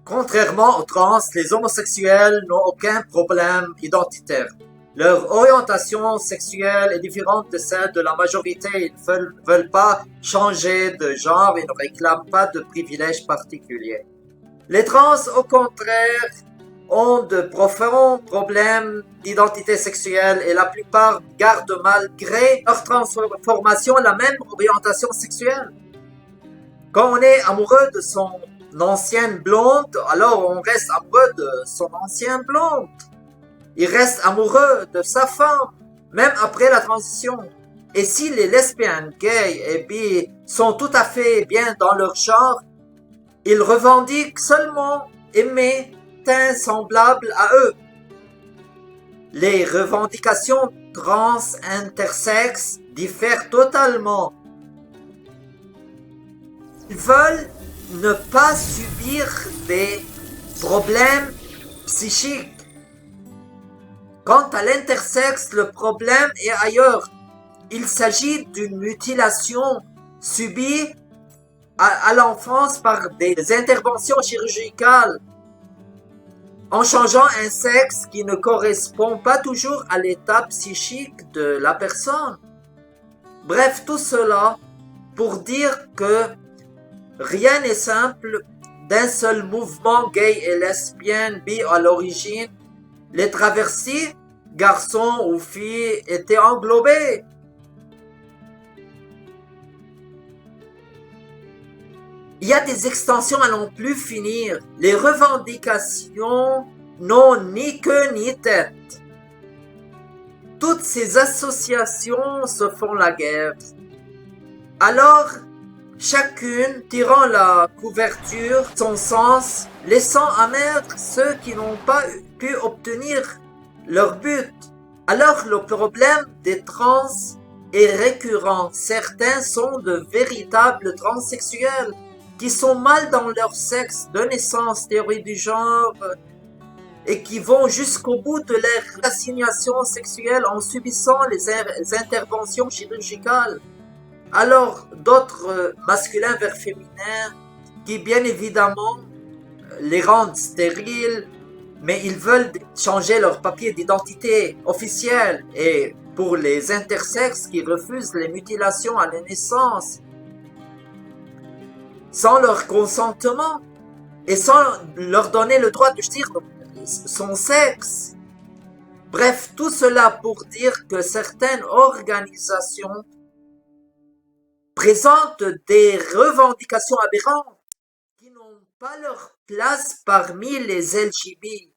Contrairement aux trans, les homosexuels n'ont aucun problème identitaire. Leur orientation sexuelle est différente de celle de la majorité. Ils veulent pas changer de genre et ne réclament pas de privilèges particuliers. Les trans, au contraire, ont de profonds problèmes d'identité sexuelle et la plupart gardent malgré leur transformation la même orientation sexuelle. Quand on est amoureux de son ancienne blonde, alors on reste amoureux de son ancien blonde. Il reste amoureux de sa femme, même après la transition. Et si les lesbiennes, gays et bi sont tout à fait bien dans leur genre, ils revendiquent seulement aimer un semblable à eux. Les revendications trans-intersexes diffèrent totalement. Ils veulent ne pas subir des problèmes psychiques. Quant à l'intersexe, le problème est ailleurs. Il s'agit d'une mutilation subie à l'enfance par des interventions chirurgicales, en changeant un sexe qui ne correspond pas toujours à l'état psychique de la personne. Bref, tout cela pour dire que rien n'est simple d'un seul mouvement gay et lesbienne bi à l'origine. Les travestis, garçons ou filles, étaient englobés. Il y a des extensions à n'en plus finir. Les revendications n'ont ni queue ni tête. Toutes ces associations se font la guerre. Alors, chacune tirant la couverture, son sens, laissant amer ceux qui n'ont pas pu obtenir leur but. Alors le problème des trans est récurrent. Certains sont de véritables transsexuels qui sont mal dans leur sexe de naissance, théorie du genre, et qui vont jusqu'au bout de leur assignation sexuelle en subissant les interventions chirurgicales. Alors d'autres masculins vers féminins qui bien évidemment les rendent stériles, mais ils veulent changer leur papier d'identité officiel, et pour les intersexes qui refusent les mutilations à la naissance sans leur consentement et sans leur donner le droit de choisir son sexe. Bref, tout cela pour dire que certaines organisations présentent des revendications aberrantes qui n'ont pas leur place parmi les LGBT.